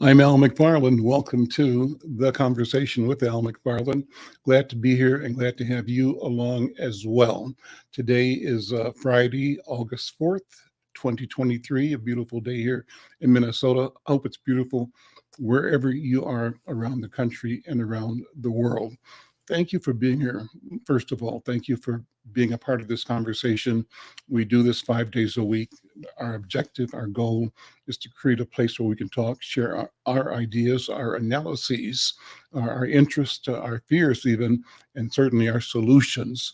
I'm Al McFarlane. Welcome to The Conversation with Al McFarlane. Glad to be here and glad to have you along as well. Today is Friday, August 4th, 2023, a beautiful day here in Minnesota. I hope it's beautiful wherever you are around the country and around the world. Thank you for being here. First of all, thank you for being a part of this conversation. We do this 5 days a week. Our objective, our goal is to create a place where we can talk, share our ideas, our analyses, our interests, our fears even, and certainly our solutions,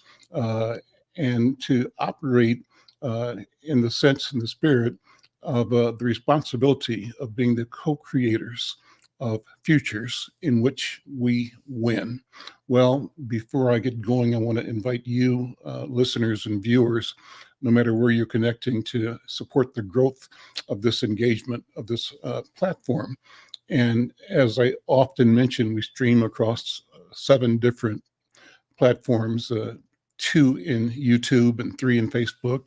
and to operate in the sense and the spirit of the responsibility of being the co-creators of futures in which we win. Well, before I get going, I want to invite you, listeners and viewers, no matter where you're connecting, to support the growth of this engagement, of this platform. And as I often mention, we stream across 7 different platforms, 2 in YouTube and 3 in Facebook.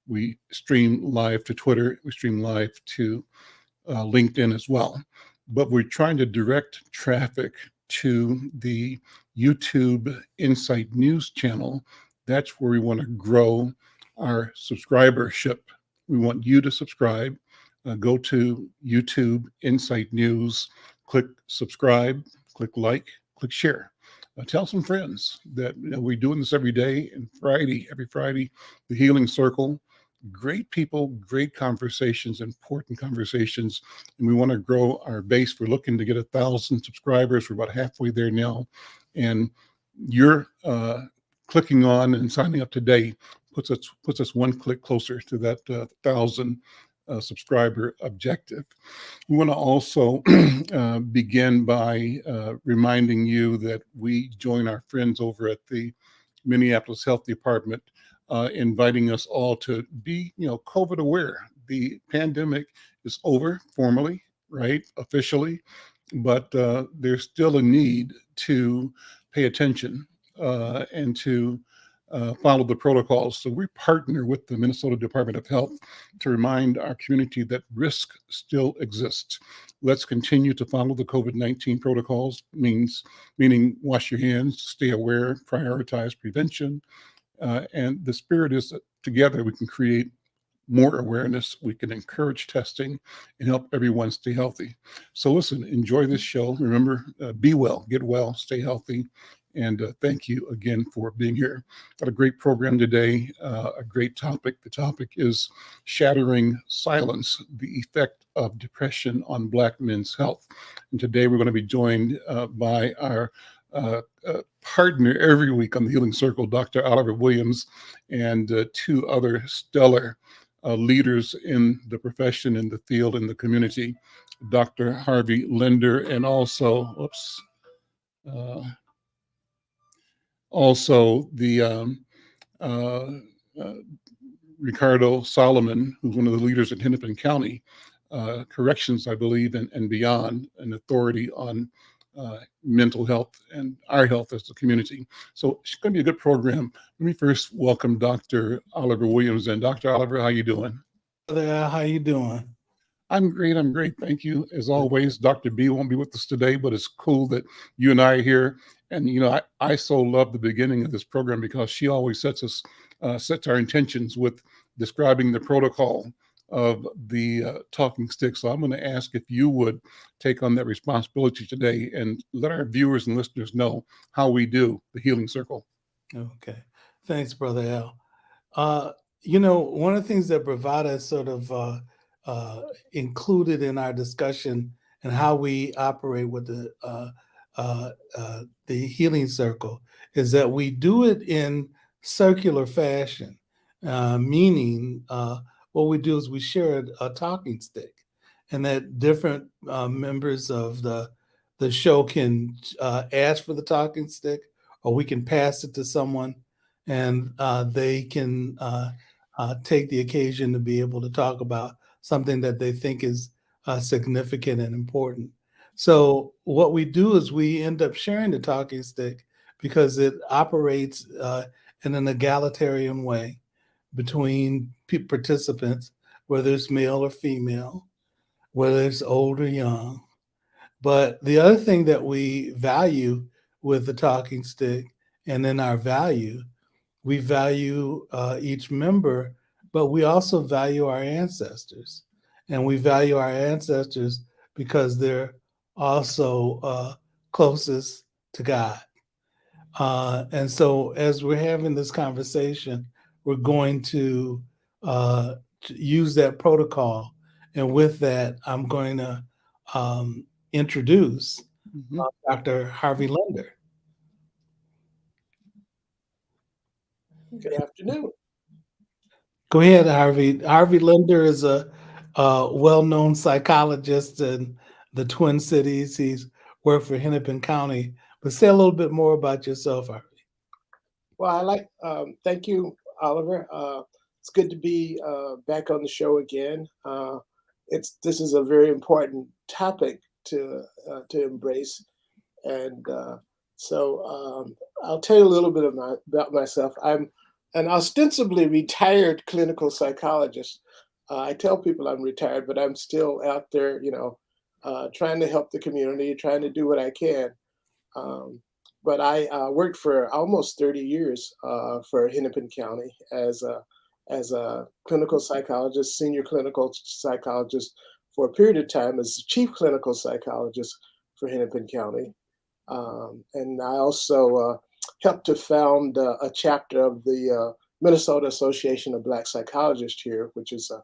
We stream live to Twitter. We stream live to LinkedIn as well. But we're trying to direct traffic to the YouTube Insight News channel. That's where we want to grow our subscribership. We want you to subscribe. Go to YouTube Insight News, click subscribe, click like, click share. Tell some friends that we're doing this every day. And every Friday, the Healing Circle. Great people, great conversations, important conversations, and we want to grow our base. We're looking to get 1,000 subscribers. We're about halfway there now, and you're clicking on and signing up today puts us one click closer to that 1,000 subscriber objective. We want to also begin by reminding you that we join our friends over at the Minneapolis Health Department, inviting us all to be, COVID aware. The pandemic is over formally, right, officially, but there's still a need to pay attention and to follow the protocols. So we partner with the Minnesota Department of Health to remind our community that risk still exists. Let's continue to follow the COVID-19 protocols, meaning wash your hands, stay aware, prioritize prevention. And the spirit is that together we can create more awareness, we can encourage testing and help everyone stay healthy. So listen, enjoy this show. Remember, be well, get well, stay healthy. And thank you again for being here. Got a great program today, a great topic. The topic is Shattering Silence, the effect of depression on Black men's health. And today we're going to be joined by our partner every week on the Healing Circle, Dr. Oliver Williams, and 2 other stellar leaders in the profession, in the field, in the community, Dr. Harvey Linder, and also the Ricardo Solomon, who's one of the leaders in Hennepin County Corrections, I believe, and beyond, an authority on mental health and our health as a community. So it's going to be a good program. Let me first welcome Dr. Oliver Williams. And Dr. Oliver, how you doing? How you doing? I'm great. Thank you. As always, Dr. B won't be with us today, but it's cool that you and I are here. And, I so love the beginning of this program because she always sets our intentions with describing the protocol of the talking stick. So I'm going to ask if you would take on that responsibility today and let our viewers and listeners know how we do the Healing Circle. Okay. Thanks, Brother Al. One of the things that Bravada sort of included in our discussion and how we operate with the Healing Circle is that we do it in circular fashion, meaning what we do is we share a talking stick, and that different members of the show can ask for the talking stick, or we can pass it to someone, and they can take the occasion to be able to talk about something that they think is significant and important. So what we do is we end up sharing the talking stick because it operates in an egalitarian way between participants, whether it's male or female, whether it's old or young, But the other thing that we value with the talking stick and in our value, we value each member, but we also value our ancestors. And we value our ancestors because they're also closest to God. And so, as we're having this conversation, we're going to use that protocol. And with that, I'm going to introduce Mhm. Dr. Harvey Linder. Good afternoon. Go ahead, Harvey. Harvey Linder is a well-known psychologist in the Twin Cities. He's worked for Hennepin County. But say a little bit more about yourself, Harvey. Well, thank you, Oliver. It's good to be back on the show again. This is a very important topic to embrace, and I'll tell you a little bit about myself. I'm an ostensibly retired clinical psychologist. I tell people I'm retired, but I'm still out there, trying to help the community, trying to do what I can. Um, but I worked for almost 30 years for Hennepin County as a clinical psychologist, senior clinical psychologist for a period of time as chief clinical psychologist for Hennepin County. And I also helped to found a chapter of the Minnesota Association of Black Psychologists here, which is a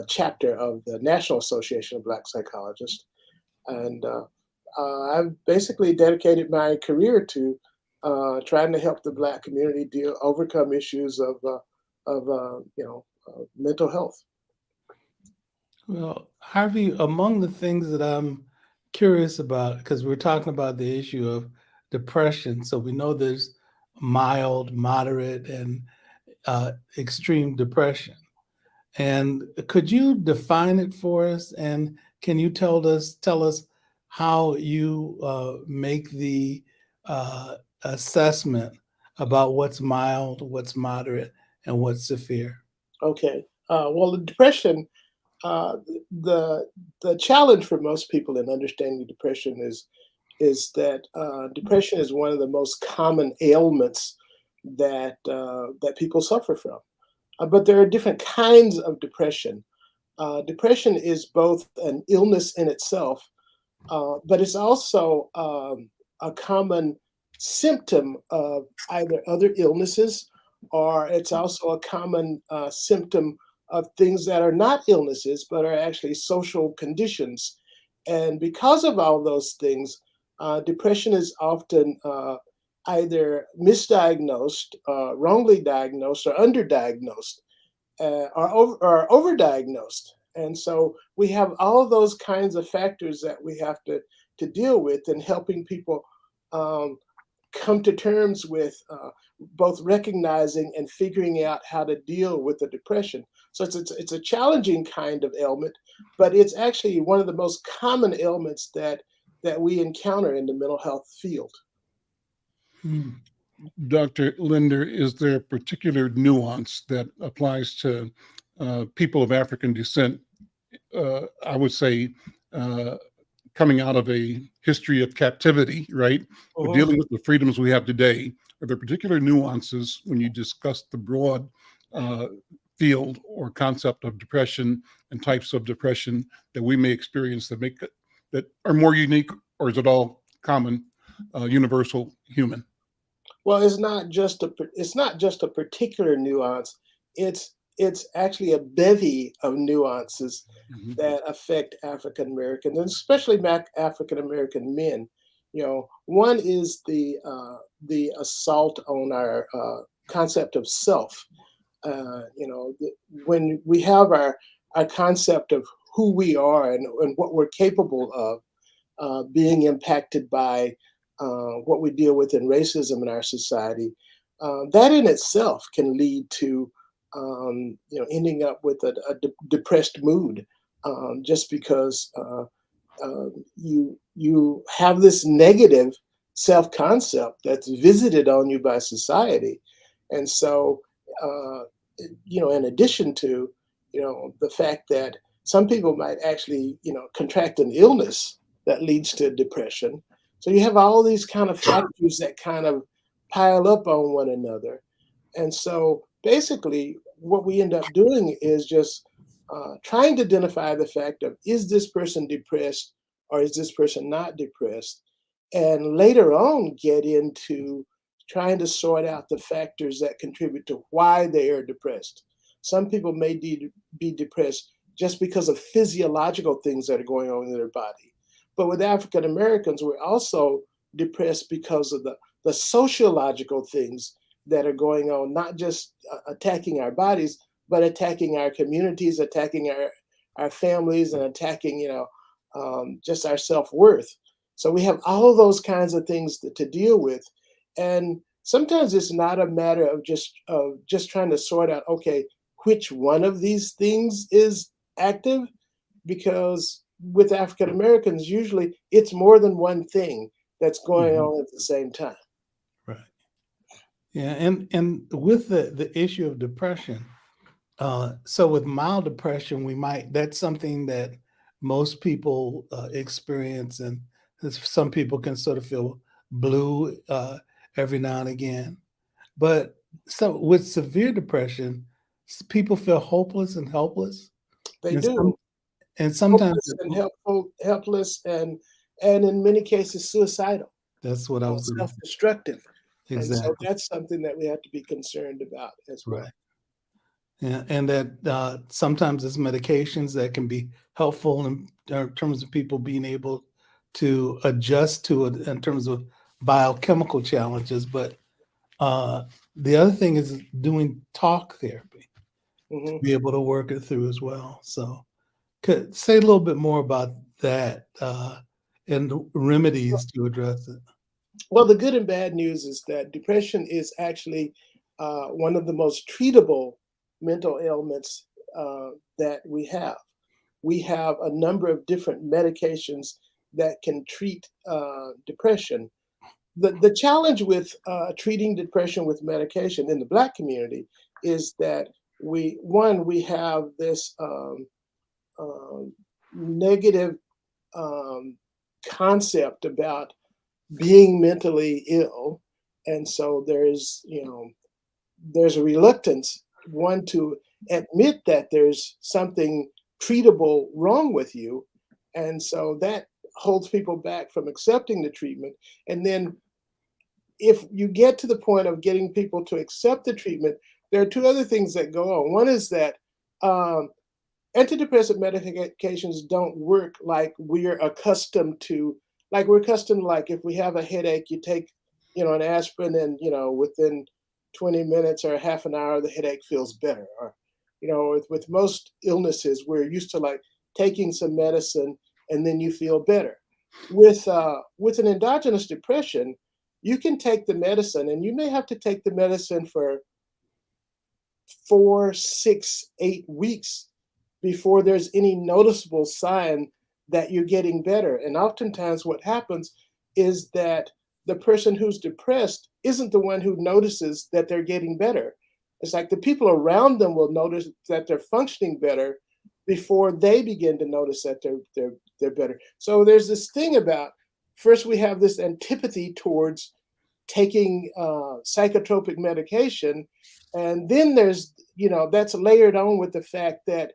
chapter of the National Association of Black Psychologists. And I've basically dedicated my career to trying to help the Black community overcome issues of mental health. Well, Harvey, among the things that I'm curious about, because we're talking about the issue of depression, so we know there's mild, moderate, and extreme depression. And could you define it for us? And can you tell us how you make the assessment about what's mild, what's moderate, and what's severe? Okay. Well, the depression, uh, the the challenge for most people in understanding depression is that depression is one of the most common ailments that people suffer from. But there are different kinds of depression. Depression is both an illness in itself, but it's also a common symptom of either other illnesses, or it's also a common symptom of things that are not illnesses but are actually social conditions. And because of all those things, depression is often either misdiagnosed, wrongly diagnosed, or underdiagnosed, or overdiagnosed. And so we have all of those kinds of factors that we have to deal with in helping people um, come to terms with both recognizing and figuring out how to deal with the depression. So it's a challenging kind of ailment, but it's actually one of the most common ailments that we encounter in the mental health field. Hmm. Dr. Linder, is there a particular nuance that applies to people of African descent? I would say uh, coming out of a history of captivity, right? But Mhm. dealing with the freedoms we have today, are there particular nuances when you discuss the broad uh, field or concept of depression and types of depression that we may experience that are more unique, or is it all common, universal, human? Well, it's not just a particular nuance. It's actually a bevy of nuances Mhm. that affect African Americans, and especially African American men. One is the assault on our concept of self. When we have our concept of who we are and what we're capable of, being impacted by what we deal with in racism in our society, that in itself can lead to ending up with a depressed mood, just because you have this negative self concept that's visited on you by society, and so uh, in addition to the fact that some people might actually contract an illness that leads to depression. So you have all these kind of factors that kind of pile up on one another. And so basically, what we end up doing is just trying to identify the fact of, is this person depressed or is this person not depressed? And later on, get into trying to sort out the factors that contribute to why they are depressed. Some people may be depressed just because of physiological things that are going on in their body. But with African Americans, we're also depressed because of the sociological things that are going on, not just attacking our bodies, but attacking our communities, attacking our families, and attacking, just our self-worth. So we have all those kinds of things to deal with. And sometimes it's not a matter of just trying to sort out, okay, which one of these things is active, because with African Americans, usually it's more than one thing that's going on at the same time. Right. Yeah, and with the issue of depression, so with mild depression, that's something that most people experience, and some people can sort of feel blue every now and again. But so with severe depression, people feel hopeless and helpless. They And, do. sometimes Hopeless and helpless, and in many cases suicidal, that's what I was going to say. self-destructive. And so Exactly. that's something that we have to be concerned about as well. Right. Yeah, and that sometimes it's medications that can be helpful in terms of people being able to adjust to it in terms of biochemical challenges. But the other thing is doing talk therapy to be able to work it through as well. So could say a little bit more about that and remedies to address it. Well, the good and bad news is that depression is actually one of the most treatable mental ailments that we have. We have a number of different medications that can treat depression. The challenge with treating depression with medication in the Black community is that we have this negative concept about being mentally ill, and so there's a reluctance, one, to admit that there's something treatable wrong with you, and so that holds people back from accepting the treatment. And then if you get to the point of getting people to accept the treatment, there are two other things that go on. One is that antidepressant medications don't work like we're accustomed to. Like we're accustomed, like if we have a headache, you take, an aspirin, and within 20 minutes or half an hour, the headache feels better. Or, with most illnesses, we're used to like taking some medicine and then you feel better. With an endogenous depression, you can take the medicine, and you may have to take the medicine for 4, 6, 8 weeks before there's any noticeable sign that you're getting better. And oftentimes what happens is that the person who's depressed isn't the one who notices that they're getting better. It's like the people around them will notice that they're functioning better before they begin to notice that they're better. So there's this thing about, first we have this antipathy towards taking psychotropic medication, and then there's, that's layered on with the fact that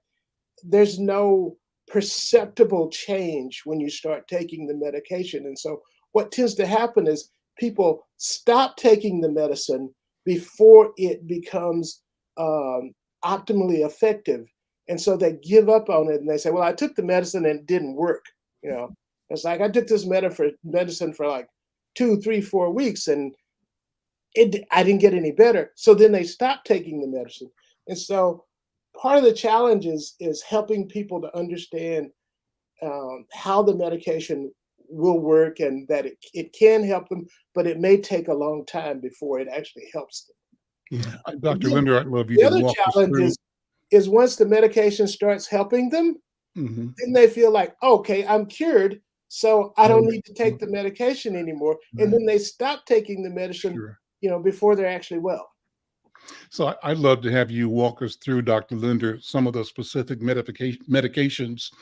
there's no perceptible change when you start taking the medication. And so what tends to happen is people stop taking the medicine before it becomes optimally effective. And so they give up on it, and they say, well, I took the medicine and it didn't work. It's like, I took this medicine for like 2, 3, 4 weeks, and I didn't get any better. So then they stop taking the medicine. And so part of the challenge is helping people to understand how the medication will work, and that it can help them, but it may take a long time before it actually helps them. Yeah. Dr. Linder, I'd love you The to other walk us challenge through. is once the medication starts helping them, then they feel like, okay, I'm cured, so I don't need to take the medication anymore. And then they stop taking the medicine, Sure. before they're actually well. So I'd love to have you walk us through, Dr. Linder, some of the specific medications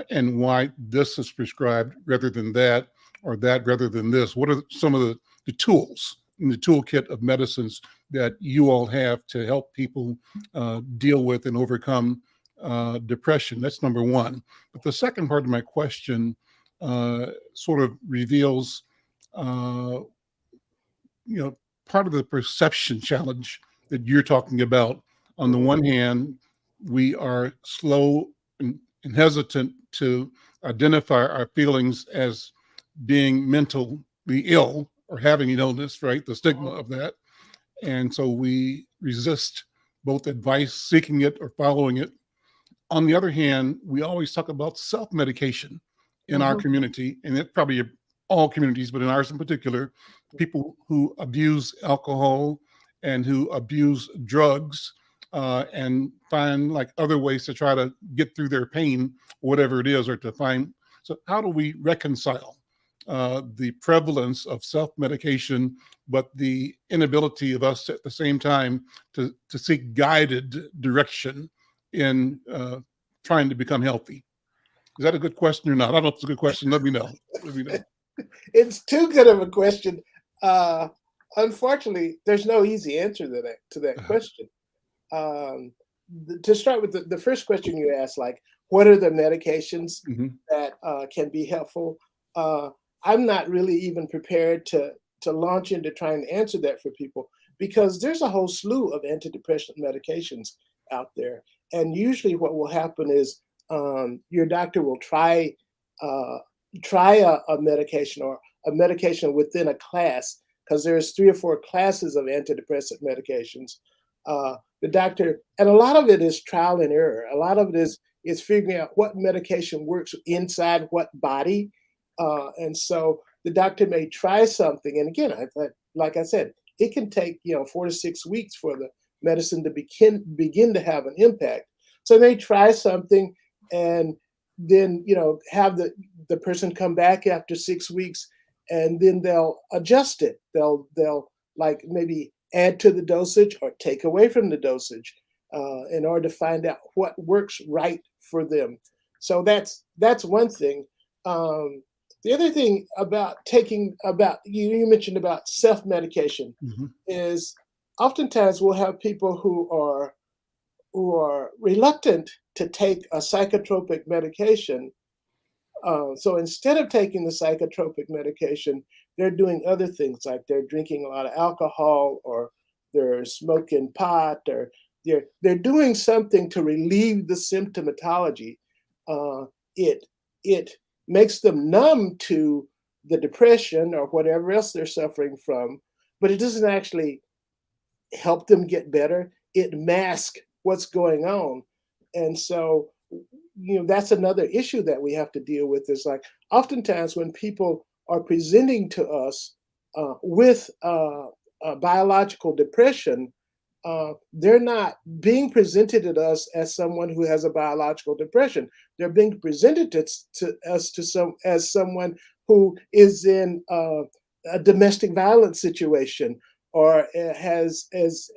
and why this is prescribed rather than that, or that rather than this. What are some of the tools in the toolkit of medicines that you all have to help people deal with and overcome depression? That's number one. But the second part of my question sort of reveals, part of the perception challenge that you're talking about. On the one hand, we are slow and hesitant to identify our feelings as being mentally ill or having an illness, right? The stigma of that. And so we resist both advice, seeking it or following it. On the other hand, we always talk about self-medication in our community, and it probably all communities, but in ours in particular, people who abuse alcohol and who abuse drugs and find like other ways to try to get through their pain, whatever it is, or to find. So how do we reconcile the prevalence of self-medication, but the inability of us at the same time to seek guided direction in trying to become healthy? Is that a good question or not? I don't know if it's a good question. Let me know. Let me know. It's too good of a question. Unfortunately, there's no easy answer to that question. To start with, the first question you asked, like, what are the medications that can be helpful? I'm not really even prepared to launch into trying to answer that for people, because there's a whole slew of antidepressant medications out there. And usually what will happen is your doctor will try a medication or a medication within a class, because there's 3 or 4 classes of antidepressant medications. The doctor, and a lot of it is trial and error. A lot of it is figuring out what medication works inside what body. And so the doctor may try something. And again, like I said, it can take 4 to 6 weeks for the medicine to begin to have an impact. So they try something and then have the person come back after 6 weeks, and then they'll adjust it. They'll like maybe add to the dosage or take away from the dosage in order to find out what works right for them. So that's one thing. The other thing about you mentioned about self-medication is oftentimes we'll have people who are reluctant to take a psychotropic medication. So instead of taking the psychotropic medication, they're doing other things, like they're drinking a lot of alcohol, or they're smoking pot, or they're doing something to relieve the symptomatology. It makes them numb to the depression or whatever else they're suffering from, but it doesn't actually help them get better. It masks what's going on. And so, that's another issue that we have to deal with, is like oftentimes when people are presenting to us with biological depression, they're not being presented to us as someone who has a biological depression. They're being presented to us as someone who is in a domestic violence situation, or has as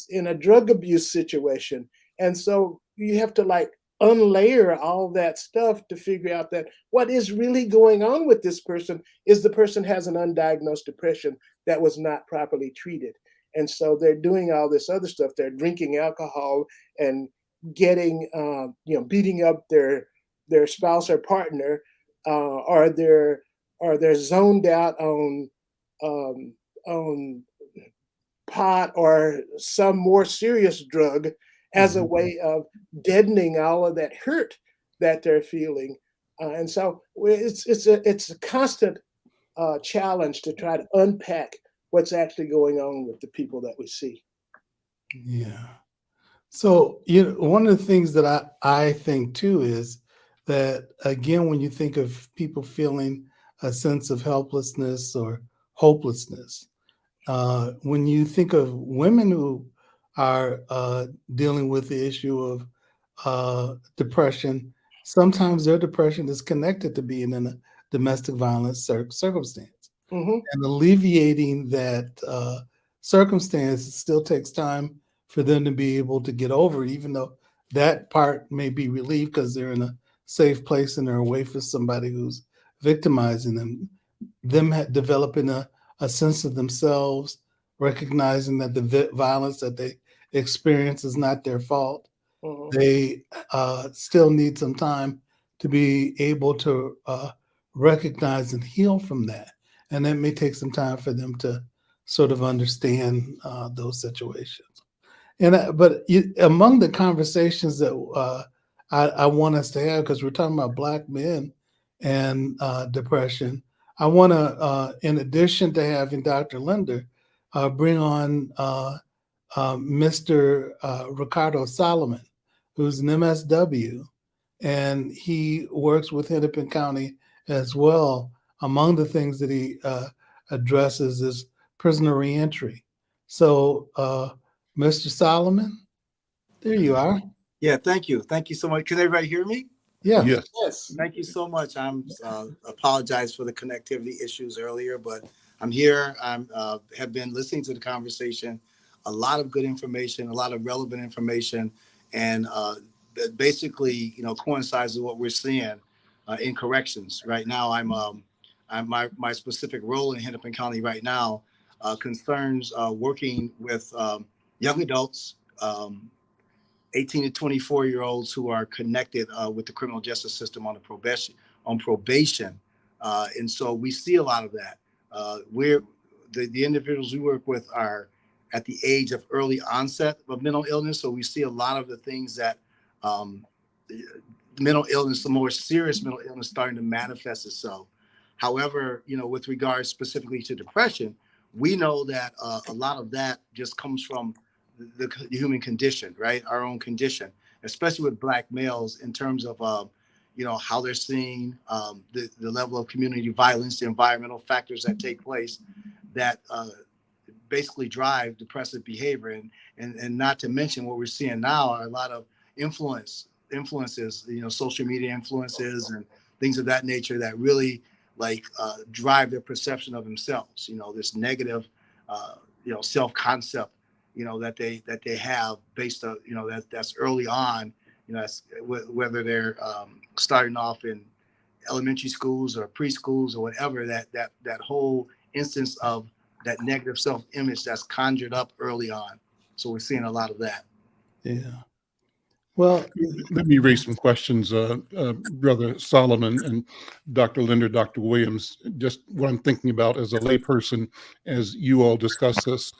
in a drug abuse situation. And so you have to like unlayer all that stuff to figure out that what is really going on with this person is the person has an undiagnosed depression that was not properly treated. And so they're doing all this other stuff. They're drinking alcohol and getting, beating up their spouse or partner, or they're zoned out on pot or some more serious drug as a way of deadening all of that hurt that they're feeling. And so it's a constant challenge to try to unpack what's actually going on with the people that we see. Yeah. So, one of the things that I think too is that, again, when you think of people feeling a sense of helplessness or hopelessness, when you think of women who are dealing with the issue of depression, sometimes their depression is connected to being in a domestic violence circumstance. And alleviating circumstance, it still takes time for them to be able to get over it, even though that part may be relieved because they're in a safe place and they're away from somebody who's victimizing them. Developing a sense of themselves, recognizing that the violence that they experience is not their fault. Mhm. They still need some time to be able to recognize and heal from that. And that may take some time for them to sort of understand those situations. Among the conversations that I want us to have, because we're talking about Black men and depression, I want to, in addition to having Dr. Linder, bring on Mr. Ricardo Solomon, who's an MSW, and he works with Hennepin County as well. Among the things that he addresses is prisoner reentry. So, Mr. Solomon, there you are. Yeah, thank you. Thank you so much. Can everybody hear me? Yeah. Yes. Yes. Thank you so much. I'm apologize for the connectivity issues earlier, but I'm here. I'm have been listening to the conversation. A lot of good information, a lot of relevant information, and that basically, coincides with what we're seeing in corrections right now. I'm my specific role in Hennepin County right now concerns working with young adults. 18 to 24-year-olds who are connected with the criminal justice system on probation. And so we see a lot of that. The individuals we work with are at the age of early onset of mental illness. So we see a lot of the things that mental illness, the more serious mental illness starting to manifest itself. However, with regards specifically to depression, we know that a lot of that just comes from the human condition, right? Our own condition, especially with Black males in terms of, how they're seeing the level of community violence, the environmental factors that take place that basically drive depressive behavior. And not to mention what we're seeing now are a lot of influences, social media influences and things of that nature that really drive their perception of themselves, this negative, self-concept that they have based on that's early on, that's whether they're starting off in elementary schools or preschools or whatever, that whole instance of that negative self-image that's conjured up early on. So we're seeing a lot of that. Yeah. Well, Let me raise some questions, Brother Solomon and Dr. Linder, Dr. Williams, just what I'm thinking about as a layperson as you all discuss this.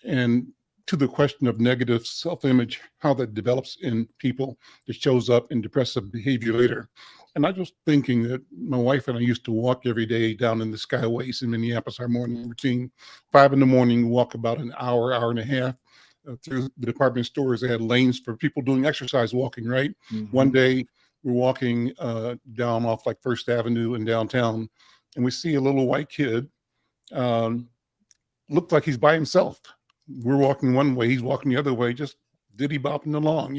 And to the question of negative self-image, how that develops in people that shows up in depressive behavior later. And I was thinking that my wife and I used to walk every day down in the Skyways in Minneapolis, our morning routine, 5 a.m, walk about an hour, hour and a half through the department stores. They had lanes for people doing exercise walking, right? Mm-hmm. One day we're walking down off like First Avenue in downtown, and we see a little white kid, looked like he's by himself. We're walking one way, he's walking the other way, just diddy bopping along,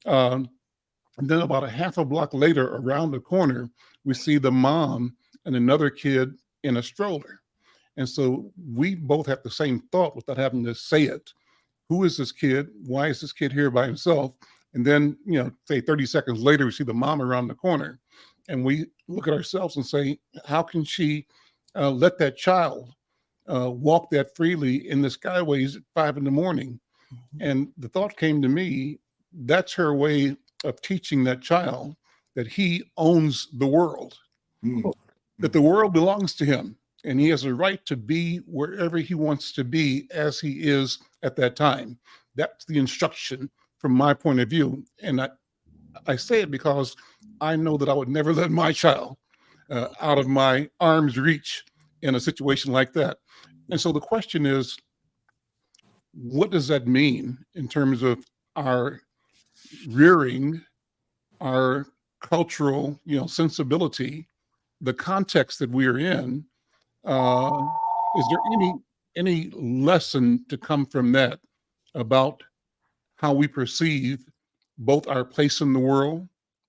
And then about a half a block later, around the corner, we see the mom and another kid in a stroller. And so we both have the same thought without having to say it. Who is this kid? Why is this kid here by himself? And then, say 30 seconds later, we see the mom around the corner. And we look at ourselves and say, how can she let that child walk that freely in the Skyways at 5 a.m? And the thought came to me, that's her way of teaching that child that he owns the world, that the world belongs to him, and he has a right to be wherever he wants to be as he is at that time. That's the instruction from my point of view. And I say it because I know that I would never let my child out of my arm's reach in a situation like that. And so the question is, what does that mean in terms of our rearing, our cultural, sensibility, the context that we are in? Is there any lesson to come from that about how we perceive both our place in the world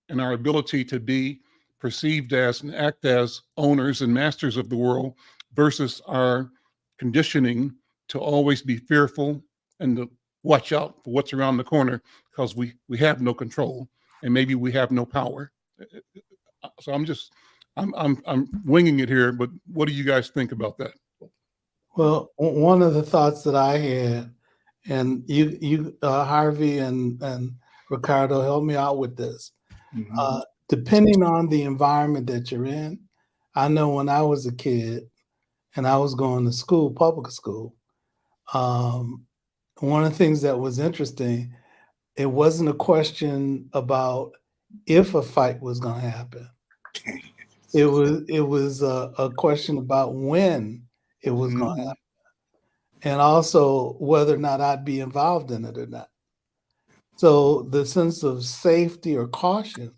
and our ability to be perceived as and act as owners and masters of the world versus our conditioning to always be fearful and to watch out for what's around the corner because we have no control and maybe we have no power. So I'm winging it here, but what do you guys think about that? Well, one of the thoughts that I had, and you Harvey and Ricardo, help me out with this. Depending on the environment that you're in, I know when I was a kid and I was going to school, public school, one of the things that was interesting, it wasn't a question about if a fight was going to happen. It was a question about when it was going to happen, and also whether or not I'd be involved in it or not. So the sense of safety or caution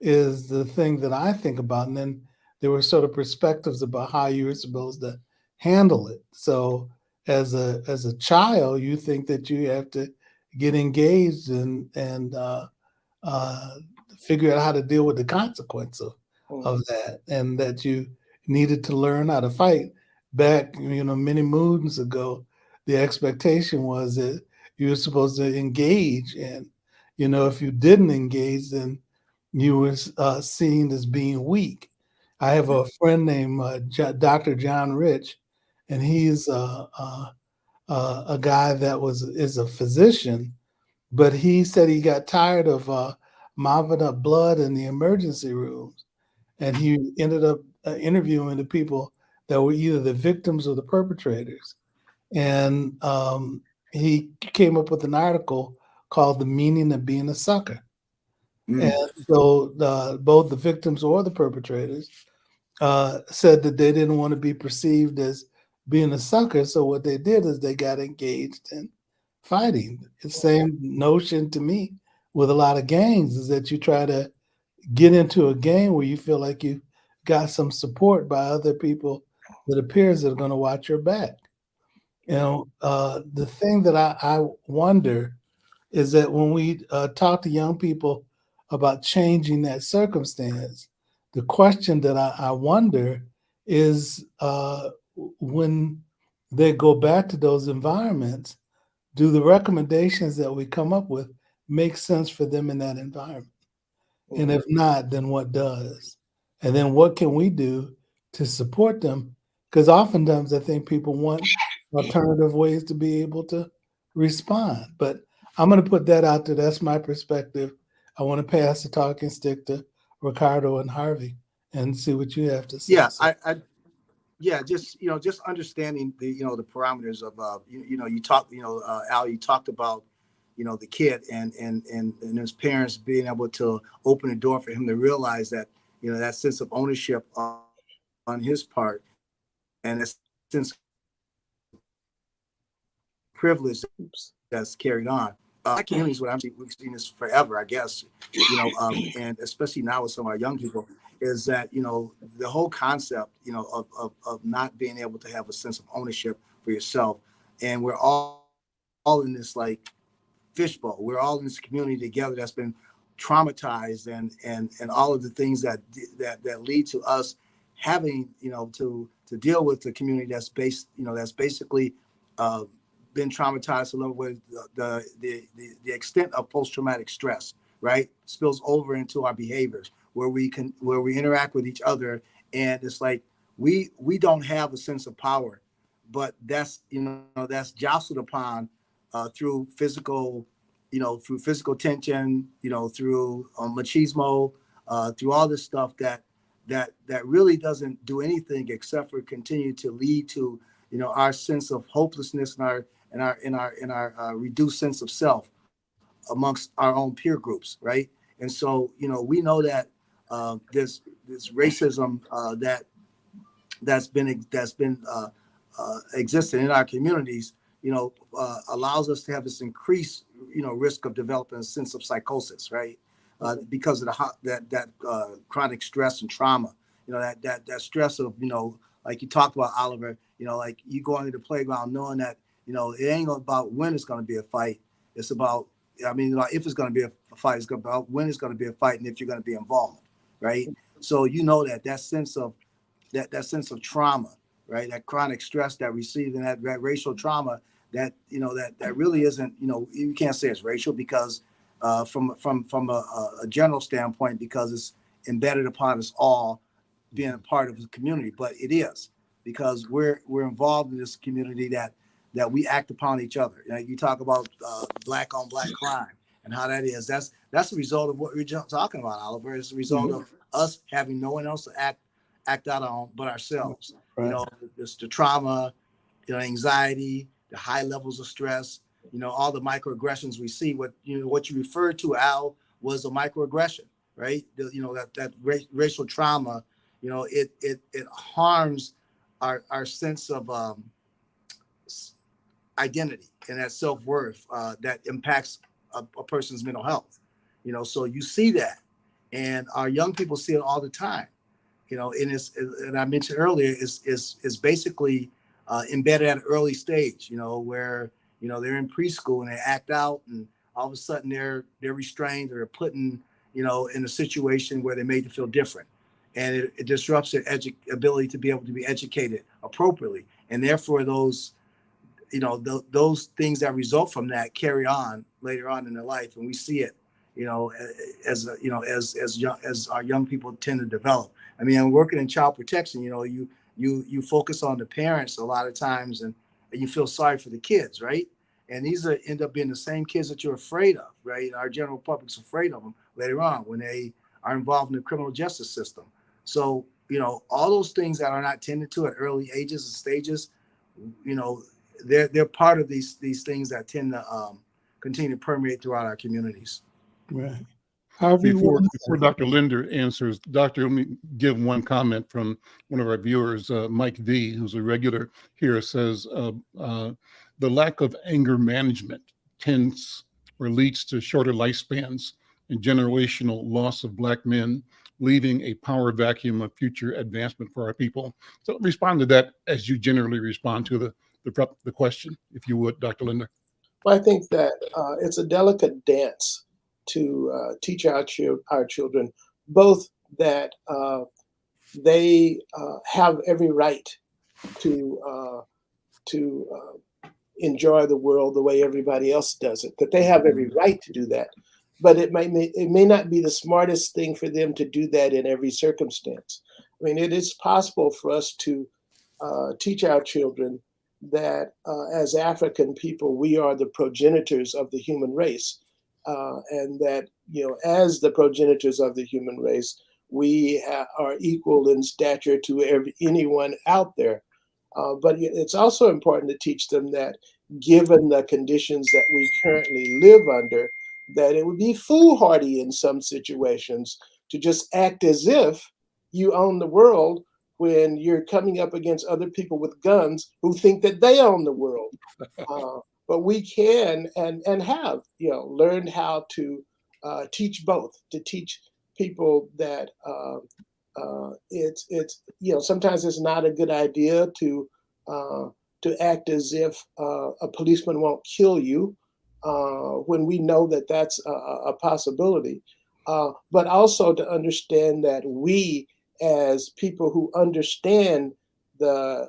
is the thing that I think about. And then there were sort of perspectives about how you were supposed to handle it. So as a child, you think that you have to get engaged and figure out how to deal with the consequence of that, and that you needed to learn how to fight. Back, many moons ago, the expectation was that you were supposed to engage, and if you didn't engage, then you were seen as being weak. I have a friend named Dr. John Rich, and he's a guy that is a physician, but he said he got tired of mopping up blood in the emergency rooms, and he ended up interviewing the people that were either the victims or the perpetrators. And he came up with an article called "The Meaning of Being a Sucker." And so both the victims or the perpetrators said that they didn't want to be perceived as being a sucker. So what they did is they got engaged in fighting. The same notion to me with a lot of gangs is that you try to get into a gang where you feel like you got some support by other people that appears that are going to watch your back. The thing that I wonder is that when we talk to young people about changing that circumstance, the question that I wonder is when they go back to those environments, do the recommendations that we come up with make sense for them in that environment? And if not, then what does? And then what can we do to support them? Because oftentimes I think people want alternative ways to be able to respond. But I'm going to put that out there. That's my perspective. I want to pass the talking stick to Ricardo and Harvey and see what you have to say. Yeah, just understanding the the parameters of you talked Al, you talked about the kid and his parents being able to open the door for him to realize that that sense of ownership on his part and that sense of privilege that's carried on. My community is what we've seen this forever, I guess, and especially now with some of our young people, is that, the whole concept, of not being able to have a sense of ownership for yourself. And we're all in this like fishbowl. We're all in this community together that's been traumatized and all of the things that lead to us having, to deal with the community that's that's basically been traumatized a little with the extent of post-traumatic stress, right? Spills over into our behaviors where we interact with each other. And it's like, we don't have a sense of power, but that's jostled upon through physical, through physical tension, through machismo, through all this stuff that really doesn't do anything except for continue to lead to, our sense of hopelessness and our reduced sense of self amongst our own peer groups, right? And so, we know that this racism that's been existing in our communities, allows us to have this increased, risk of developing a sense of psychosis, right? Because of that chronic stress and trauma, that stress of, like you talked about, Oliver, like you going to the playground knowing that, it ain't about when it's going to be a fight. It's about, if it's going to be a fight, it's about when it's going to be a fight and if you're going to be involved, right? So that sense of that sense of trauma right? That chronic stress that received and that racial trauma that, that really isn't, you can't say it's racial because from a general standpoint, because it's embedded upon us all being a part of the community, but it is because we're involved in this community that we act upon each other. You talk about black on black crime and how that is. That's the result of what we're talking about, Oliver. It's the result of us having no one else to act out on but ourselves. Right. It's the trauma, anxiety, the high levels of stress, all the microaggressions we see. What you referred to, Al, was a microaggression, right? That racial trauma, it harms our sense of identity and that self-worth that impacts a person's mental health. So you see that, and our young people see it all the time. And I mentioned earlier, is basically embedded at an early stage. Where they're in preschool and they act out, and all of a sudden they're restrained or they're put in a situation where they're made to feel different, and it disrupts their ability to be able to be educated appropriately, and therefore those things that result from that carry on later on in their life, and we see it, as our young people tend to develop. I mean, I'm working in child protection. You focus on the parents a lot of times, and you feel sorry for the kids, right? And these end up being the same kids that you're afraid of, right? Our general public's afraid of them later on when they are involved in the criminal justice system. So, all those things that are not tended to at early ages and stages, they're part of these things that tend to continue to permeate throughout our communities. Right. Harvey, Before Dr. Linder answers, Doctor, let me give one comment from one of our viewers, Mike V, who's a regular here, says the lack of anger management tends or leads to shorter lifespans and generational loss of Black men, leaving a power vacuum of future advancement for our people. So respond to that as you generally respond to the question, if you would, Dr. Linder. Well, I think that it's a delicate dance to teach our children both that they have every right to enjoy the world the way everybody else does it, that they have every right to do that, but it may not be the smartest thing for them to do that in every circumstance. I mean, it is possible for us to teach our children that as African people, we are the progenitors of the human race. And that, as the progenitors of the human race, we are equal in stature to anyone out there. But it's also important to teach them that given the conditions that we currently live under, that it would be foolhardy in some situations to just act as if you own the world when you're coming up against other people with guns who think that they own the world. But we can and have learned how to teach both, to teach people that it's sometimes it's not a good idea to act as if a policeman won't kill you when we know that that's a possibility, but also to understand that we as people who understand the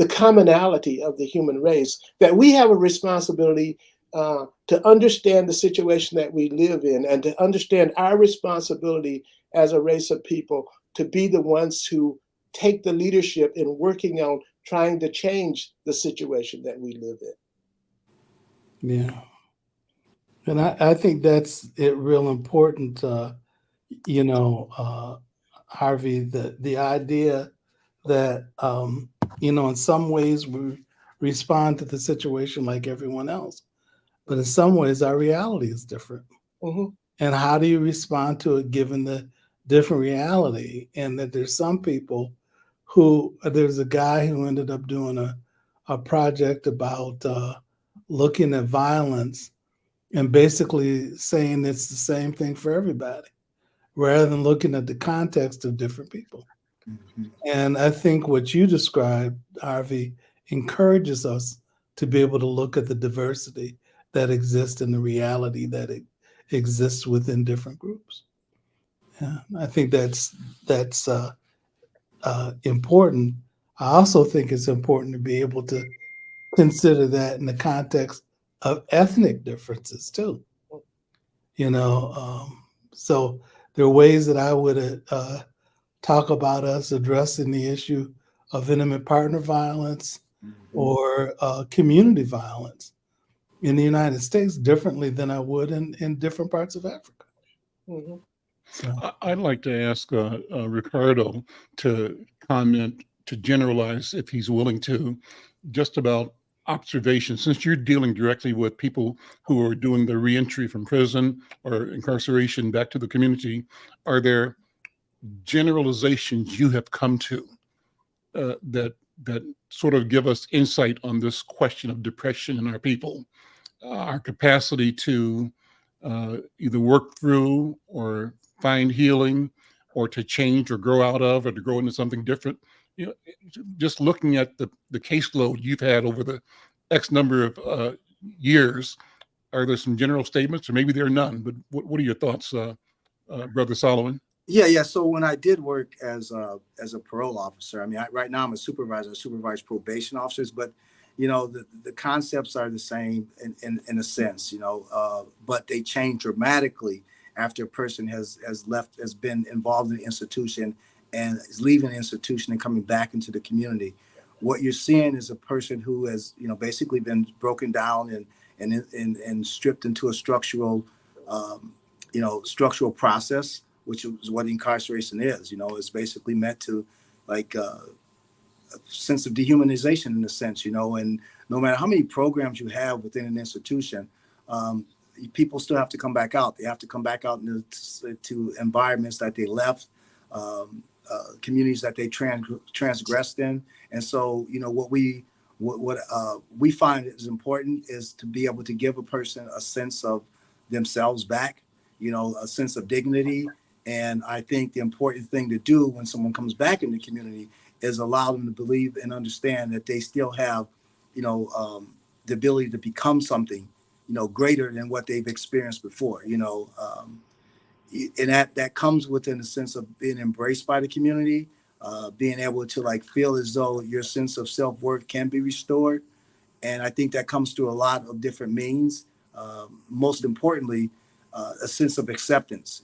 commonality of the human race, that we have a responsibility to understand the situation that we live in and to understand our responsibility as a race of people to be the ones who take the leadership in working on trying to change the situation that we live in. Yeah. And I think that's it real important, Harvey, the idea that, in some ways we respond to the situation like everyone else, but in some ways our reality is different. Mm-hmm. And how do you respond to it given the different reality? And that there's some people there's a guy who ended up doing a project about looking at violence and basically saying it's the same thing for everybody, rather than looking at the context of different people. Mm-hmm. And I think what you described, Harvey, encourages us to be able to look at the diversity that exists in the reality that it exists within different groups. Yeah, I think that's important. I also think it's important to be able to consider that in the context of ethnic differences too. You know, so there are ways that I would talk about us addressing the issue of intimate partner violence or community violence in the United States differently than I would in different parts of Africa. Mhm. So, I'd like to ask Ricardo to comment, to generalize, if he's willing to, just about observation, since you're dealing directly with people who are doing the reentry from prison or incarceration back to the community. Are there generalizations you have come to that sort of give us insight on this question of depression in our people, our capacity to either work through or find healing, or to change or grow out of, or to grow into something different? You know, just looking at the caseload you've had over the X number of years, are there some general statements, or maybe there are none? But what are your thoughts, Brother Solomon? Yeah. So when I did work as a parole officer, I mean, right now I'm a supervisor, I supervise probation officers, but the concepts are the same in a sense, but they change dramatically after a person has been involved in the institution and is leaving the institution and coming back into the community. What you're seeing is a person who has, basically been broken down and stripped into a structural process, which is what incarceration is. It's basically meant to, like, a sense of dehumanization in a sense, and no matter how many programs you have within an institution, people still have to come back out. They have to come back out to environments that they left, communities that they transgressed in. And so, what we find is important is to be able to give a person a sense of themselves back, a sense of dignity. And I think the important thing to do when someone comes back in the community is allow them to believe and understand that they still have, the ability to become something, greater than what they've experienced before, and that comes within a sense of being embraced by the community, being able to, like, feel as though your sense of self-worth can be restored. And I think that comes through a lot of different means. Most importantly, a sense of acceptance.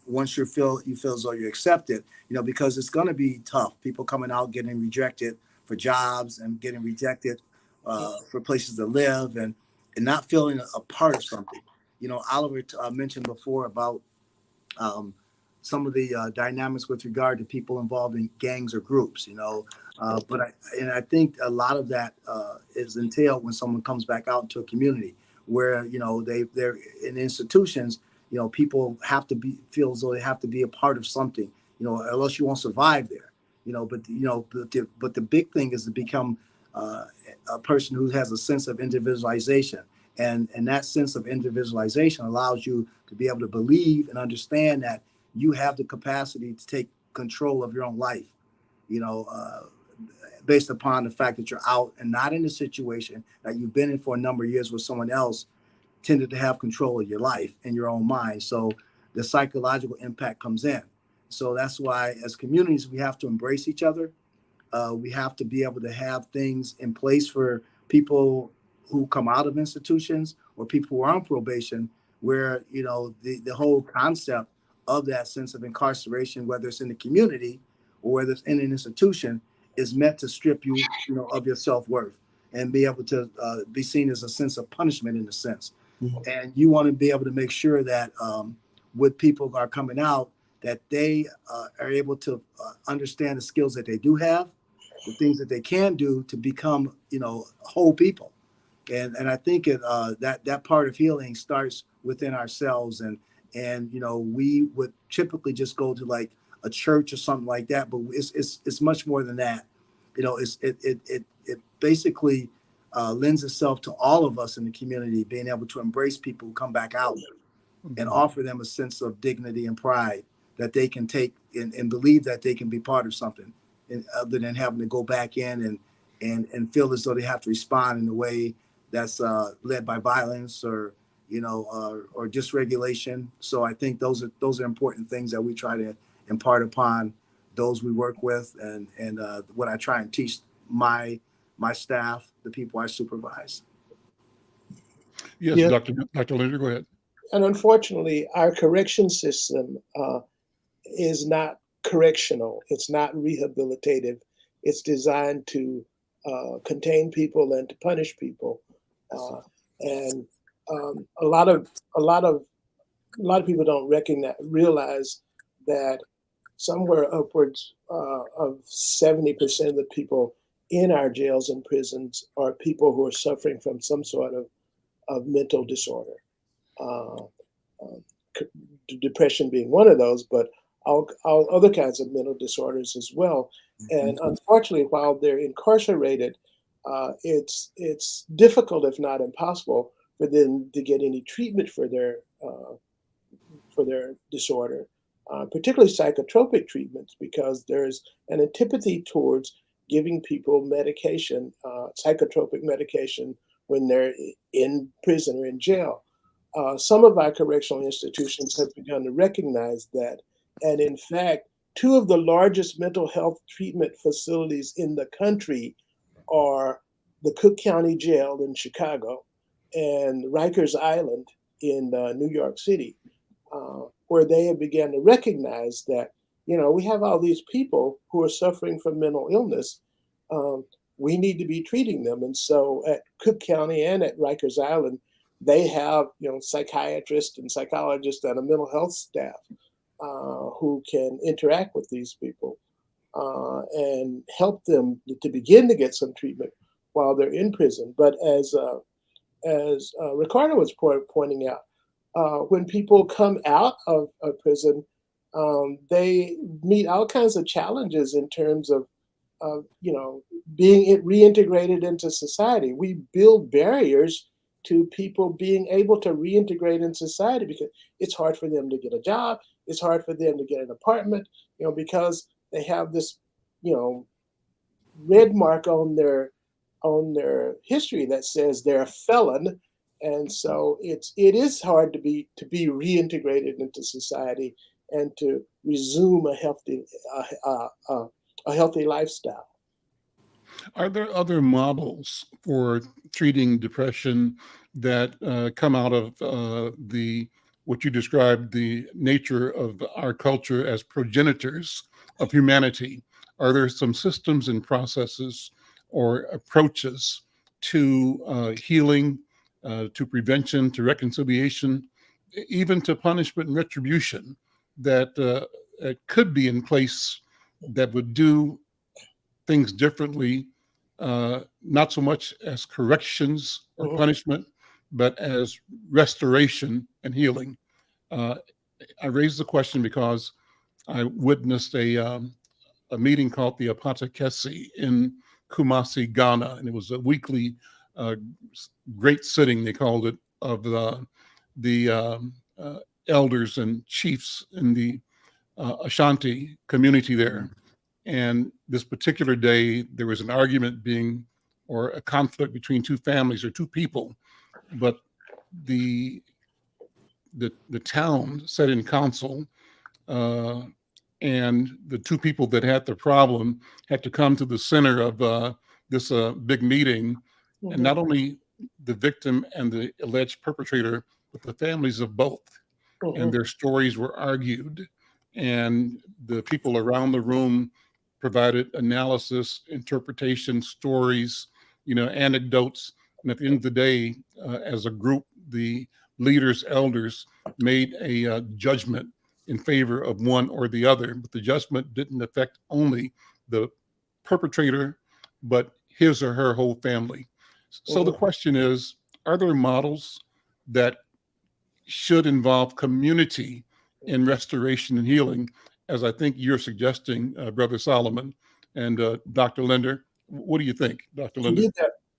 Once you feel as though you're accepted, because it's going to be tough. People coming out getting rejected for jobs and getting rejected for places to live, and not feeling a part of something. Oliver mentioned before about some of the dynamics with regard to people involved in gangs or groups, but I think a lot of that is entailed when someone comes back out into a community where, they're in institutions, people have to feel as though they have to be a part of something, or else you won't survive there, but the big thing is to become a person who has a sense of individualization. And that sense of individualization allows you to be able to believe and understand that you have the capacity to take control of your own life, based upon the fact that you're out and not in a situation that you've been in for a number of years where someone else tended to have control of your life and your own mind. So the psychological impact comes in. So that's why, as communities, we have to embrace each other. We have to be able to have things in place for people who come out of institutions or people who are on probation, where, the whole concept of that sense of incarceration, whether it's in the community or whether it's in an institution, is meant to strip you, of your self-worth and be able to be seen as a sense of punishment in a sense. Mm-hmm. And you want to be able to make sure that with people who are coming out, that they are able to understand the skills that they do have, the things that they can do to become, whole people. And I think that part of healing starts within ourselves. And we would typically just go to, like, a church or something like that, but it's much more than that. It basically lends itself to all of us in the community being able to embrace people who come back out and offer them a sense of dignity and pride that they can take and believe that they can be part of something, other than having to go back in and feel as though they have to respond in a way that's led by violence or or dysregulation. So I think those are important things that we try to impart upon those we work with, and what I try and teach my staff, the people I supervise. Yes, Yeah. Dr. Linder, go ahead. And unfortunately, our correction system is not correctional. It's not rehabilitative. It's designed to contain people and to punish people. And a lot of people don't realize that somewhere upwards of 70% of the people in our jails and prisons are people who are suffering from some sort of mental disorder. Depression being one of those, but all other kinds of mental disorders as well. And unfortunately, while they're incarcerated, it's difficult, if not impossible, for them to get any treatment for their disorder, particularly psychotropic treatments, because there's an antipathy towards giving people medication, psychotropic medication, when they're in prison or in jail. Some of our correctional institutions have begun to recognize that. And in fact, two of the largest mental health treatment facilities in the country are the Cook County Jail in Chicago and Rikers Island in New York City, where they have begun to recognize that, we have all these people who are suffering from mental illness. We need to be treating them. And so at Cook County and at Rikers Island, they have, psychiatrists and psychologists and a mental health staff who can interact with these people and help them to begin to get some treatment while they're in prison. But as Ricardo was pointing out, when people come out of prison, they meet all kinds of challenges in terms of being reintegrated into society. We build barriers to people being able to reintegrate in society because it's hard for them to get a job. It's hard for them to get an apartment, because they have this, red mark on their history that says they're a felon. And so it is hard to be reintegrated into society and to resume a healthy lifestyle. Are there other models for treating depression that come out of what you described, the nature of our culture as progenitors of humanity? Are there some systems and processes or approaches to healing, to prevention, to reconciliation, even to punishment and retribution that could be in place that would do things differently, not so much as corrections or punishment, but as restoration and healing? I raised the question because I witnessed a meeting called the Apatakesi in Kumasi, Ghana, and it was a weekly great sitting, they called it, of the elders and chiefs in the Ashanti community there. And this particular day, there was an argument or a conflict between two families or two people, but the town sat in council, and the two people that had the problem had to come to the center of this big meeting. And not only the victim and the alleged perpetrator, but the families of both. And their stories were argued. And the people around the room provided analysis, interpretation, stories, anecdotes. And at the end of the day, as a group, the leaders, elders made a judgment in favor of one or the other, but the judgment didn't affect only the perpetrator, but his or her whole family. So the question is, are there models that should involve community in restoration and healing, as I think you're suggesting, Brother Solomon and Dr. Linder? What do you think, Dr. Linder?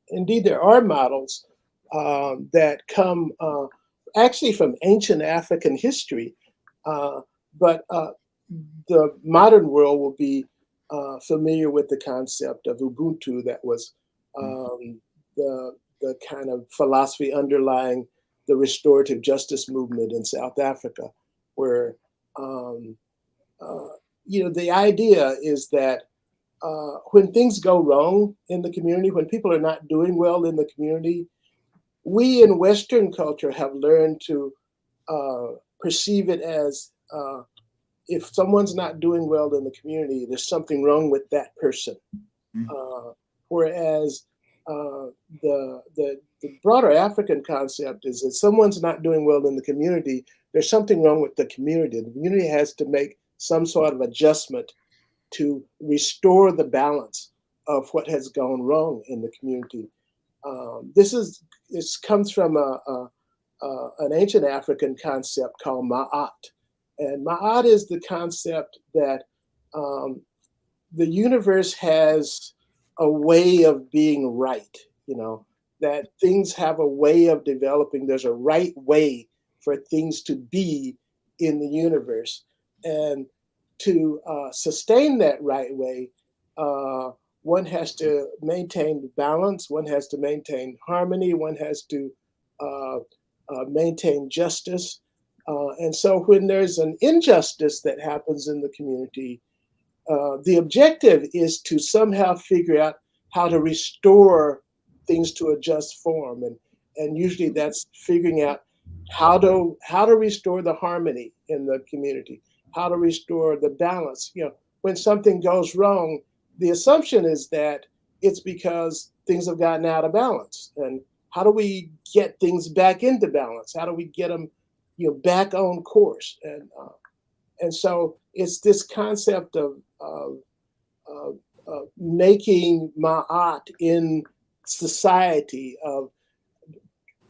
Indeed, there are models that come actually from ancient African history, but the modern world will be familiar with the concept of Ubuntu that was the kind of philosophy underlying the restorative justice movement in South Africa, where the idea is that when things go wrong in the community, when people are not doing well in the community, we in Western culture have learned to perceive it as if someone's not doing well in the community, there's something wrong with that person. Whereas the broader African concept is that someone's not doing well in the community, there's something wrong with the community. The community has to make some sort of adjustment to restore the balance of what has gone wrong in the community. This comes from an ancient African concept called ma'at. And ma'at is the concept that the universe has a way of being right, that things have a way of developing. There's a right way for things to be in the universe. And to sustain that right way, one has to maintain balance, one has to maintain harmony, one has to maintain justice. And so when there's an injustice that happens in the community, the objective is to somehow figure out how to restore things to a just form. And usually that's figuring out how to restore the harmony in the community, how to restore the balance. When something goes wrong, the assumption is that it's because things have gotten out of balance. And how do we get things back into balance? How do we get them, back on course? And so it's this concept of making ma'at in society, of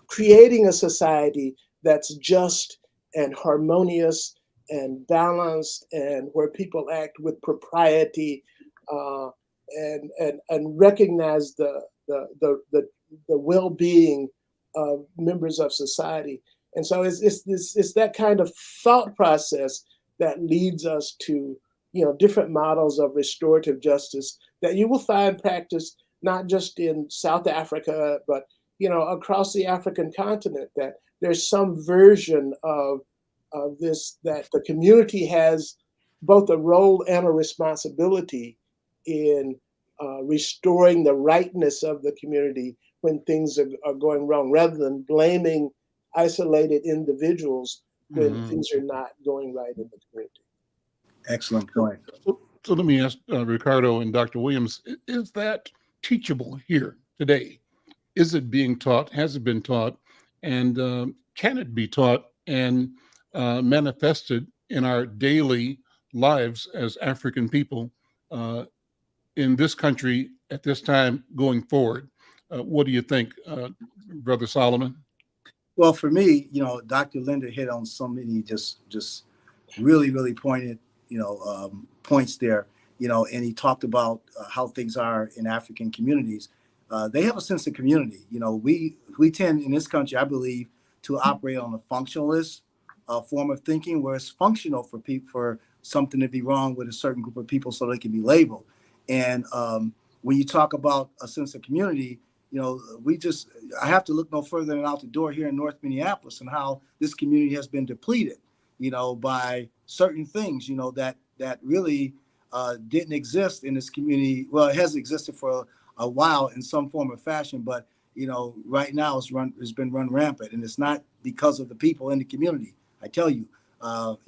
creating a society that's just and harmonious and balanced, and where people act with propriety, and recognize the well-being of members of society. And so it's that kind of thought process that leads us to different models of restorative justice that you will find practiced not just in South Africa, but across the African continent. That there's some version of this, that the community has both a role and a responsibility in restoring the rightness of the community when things are going wrong, rather than blaming isolated individuals when things are not going right in the community. Excellent point. So let me ask Ricardo and Dr. Williams, is that teachable here today? Is it being taught? Has it been taught? And can it be taught and manifested in our daily lives as African people in this country at this time going forward? What do you think, Brother Solomon? Well, for me, Dr. Linder hit on so many just really, really pointed, points there, and he talked about how things are in African communities. They have a sense of community. We tend in this country, I believe, to operate on a functionalist form of thinking, where it's functional for people, for something to be wrong with a certain group of people so they can be labeled. And when you talk about a sense of community, I have to look no further than out the door here in North Minneapolis and how this community has been depleted, by certain things, that really didn't exist in this community. Well, it has existed for a while in some form or fashion, but, right now it's been run rampant, and it's not because of the people in the community. I tell you,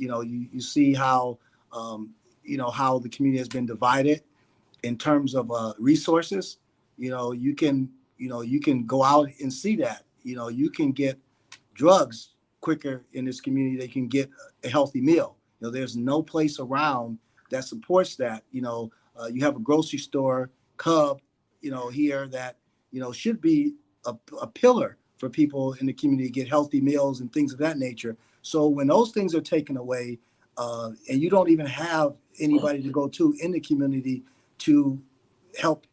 you see how, how the community has been divided in terms of resources. You can go out and see that. You can get drugs quicker in this community. They can get a healthy meal. There's no place around that supports that. You have a grocery store, Cub, here that, should be a pillar for people in the community to get healthy meals and things of that nature. So when those things are taken away, and you don't even have anybody to go to in the community to help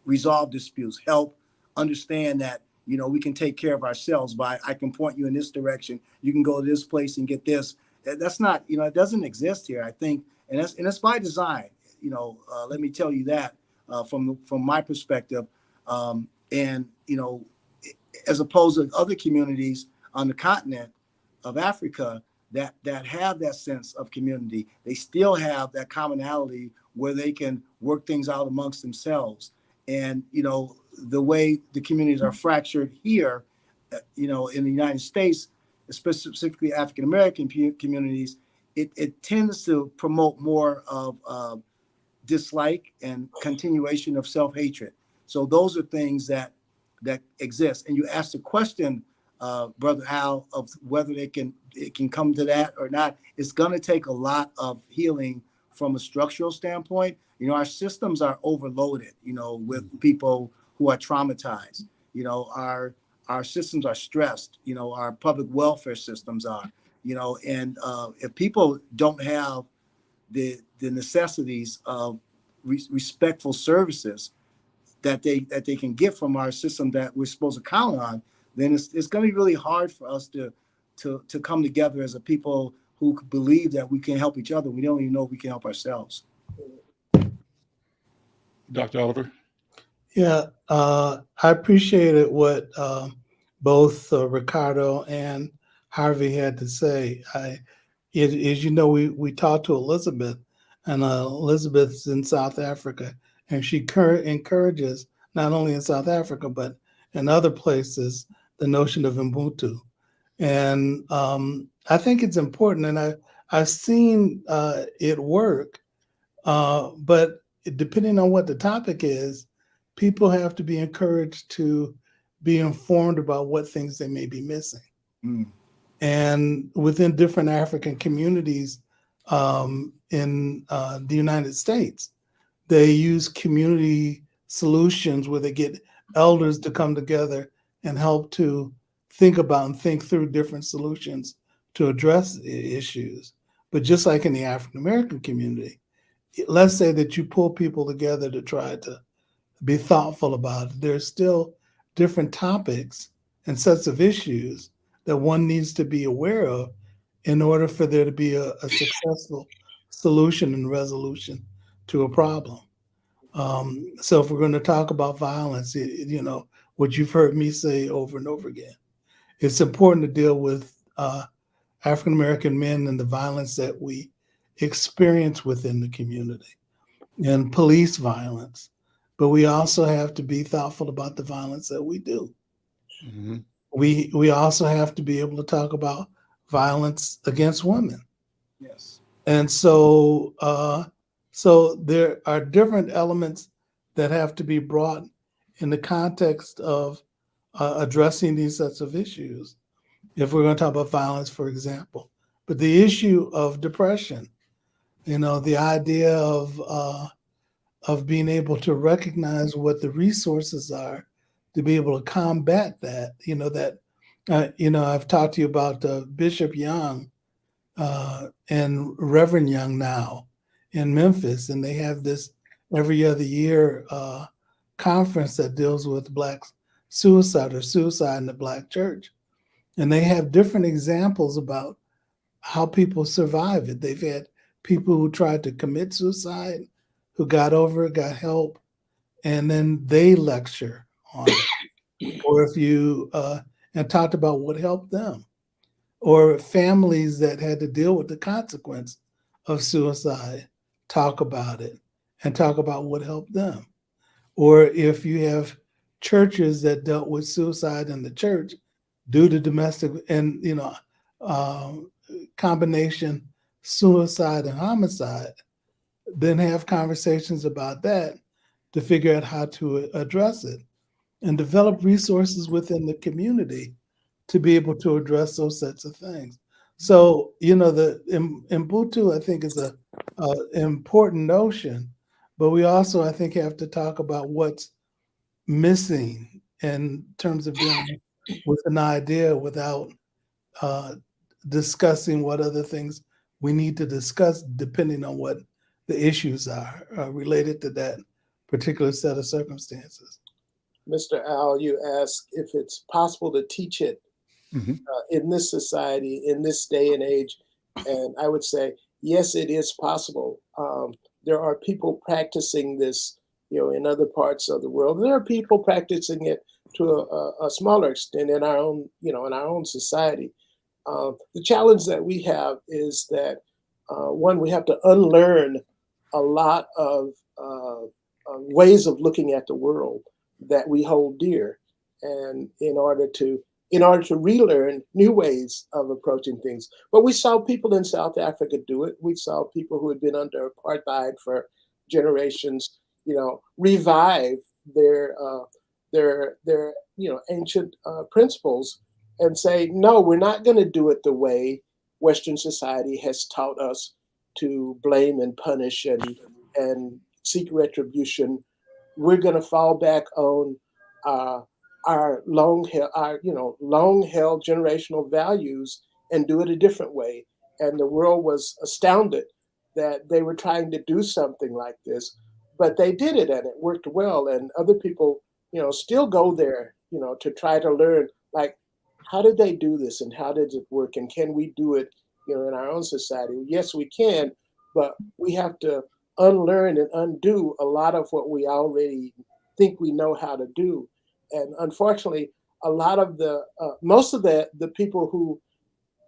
resolve disputes, help understand that, we can take care of ourselves by, I can point you in this direction. You can go to this place and get this. That's not, it doesn't exist here, I think. And that's by design, let me tell you that from my perspective. And, as opposed to other communities, on the continent of Africa that have that sense of community. They still have that commonality where they can work things out amongst themselves. And, the way the communities are fractured here, in the United States, specifically African-American communities, it tends to promote more of dislike and continuation of self-hatred. So those are things that exist. And you asked the question, Brother Al, of whether it can come to that or not. It's going to take a lot of healing from a structural standpoint. Our systems are overloaded, with people who are traumatized. Our systems are stressed. Our public welfare systems are, and if people don't have the necessities of respectful services that they can get from our system that we're supposed to count on, then it's going to be really hard for us to come together as a people who believe that we can help each other. We don't even know if we can help ourselves. Dr. Oliver? Yeah, I appreciated what both Ricardo and Harvey had to say. As you know, we talked to Elizabeth, and Elizabeth's in South Africa, and she encourages, not only in South Africa, but in other places, the notion of Ubuntu. And I think it's important, and I've seen it work, but depending on what the topic is, people have to be encouraged to be informed about what things they may be missing. Mm. And within different African communities in the United States, they use community solutions where they get elders to come together and help to think about and think through different solutions to address issues. But just like in the African American community, let's say that you pull people together to try to be thoughtful about it. There's still different topics and sets of issues that one needs to be aware of in order for there to be a successful solution and resolution to a problem. So if we're going to talk about violence, what you've heard me say over and over again, it's important to deal with African American men and the violence that we experience within the community and police violence. But we also have to be thoughtful about the violence that we do. Mm-hmm. We also have to be able to talk about violence against women. Yes. And so so there are different elements that have to be brought in the context of addressing these sets of issues. If we're going to talk about violence, for example, but the issue of depression, the idea of being able to recognize what the resources are to be able to combat that, I've talked to you about Bishop Young and Reverend Young now in Memphis, and they have this every other year conference that deals with Black suicide or suicide in the Black church. And they have different examples about how people survive it. They've had people who tried to commit suicide, who got over it, got help, and then they lecture on it. Or if you, and talked about what helped them. Or families that had to deal with the consequence of suicide, talk about it and talk about what helped them. Or if you have churches that dealt with suicide in the church due to domestic and, combination suicide and homicide, then have conversations about that to figure out how to address it and develop resources within the community to be able to address those sets of things. So, the Ubuntu, I think, is an important notion, but we also, I think, have to talk about what's missing in terms of dealing with an idea without discussing what other things we need to discuss depending on what the issues are related to that particular set of circumstances. Mr. Al, you asked if it's possible to teach it Mm-hmm. in this society, in this day and age. And I would say, yes, it is possible. There are people practicing this in other parts of the world. And there are people practicing it to a smaller extent in our own, in our own society. The challenge that we have is that one, we have to unlearn a lot of ways of looking at the world that we hold dear, and in order to relearn new ways of approaching things. But we saw people in South Africa do it. We saw people who had been under apartheid for generations, revive their ancient principles and say, no, we're not going to do it the way Western society has taught us to blame and punish and seek retribution. We're going to fall back on our long held generational values and do it a different way. And the world was astounded that they were trying to do something like this, but they did it and it worked well. And other people, still go there, to try to learn, like, how did they do this and how did it work? And can we do it, in our own society? Yes, we can, but we have to unlearn and undo a lot of what we already think we know how to do. And unfortunately, a lot of most of the people who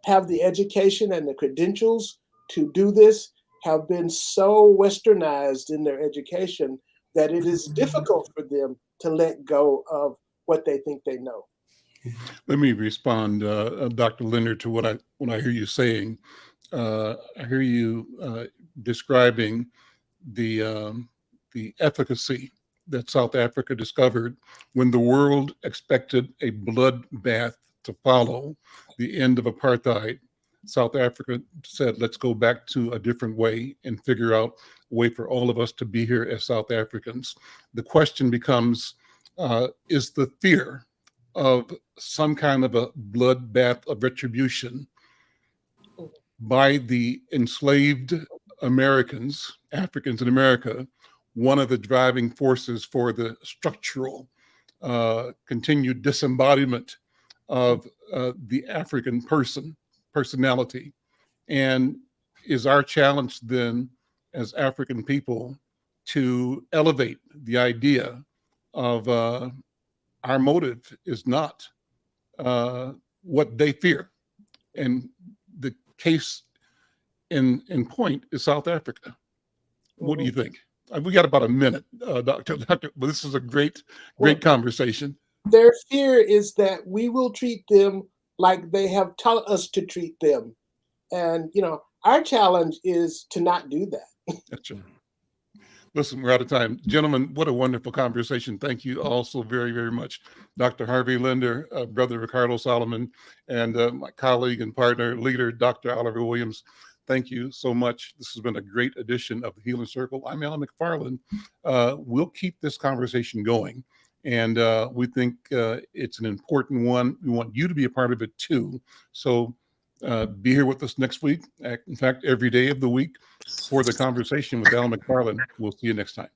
have the education and the credentials to do this have been so westernized in their education that it is difficult for them to let go of what they think they know. Let me respond, Dr. Linder, to what I hear you saying. I hear you describing the efficacy that South Africa discovered when the world expected a bloodbath to follow the end of apartheid. South Africa said, let's go back to a different way and figure out a way for all of us to be here as South Africans. The question becomes, is the fear of some kind of a bloodbath of retribution by the enslaved Americans, Africans in America, one of the driving forces for the structural continued disembodiment of the African personality? And is our challenge then as African people to elevate the idea of our motive is not what they fear? And the case in point is South Africa. What do you think? We got about a minute, Doctor, but this is a great conversation. Their fear is that we will treat them like they have taught us to treat them. And, our challenge is to not do that. That's right. Listen, we're out of time. Gentlemen, what a wonderful conversation. Thank you all so very, very much. Dr. Harvey Linder, Brother Ricardo Solomon, and my colleague and partner, leader, Dr. Oliver Williams. Thank you so much. This has been a great edition of the Healing Circle. I'm Al McFarlane. We'll keep this conversation going. And we think it's an important one. We want you to be a part of it too. So be here with us next week. In fact, every day of the week for the conversation with Al McFarlane. We'll see you next time.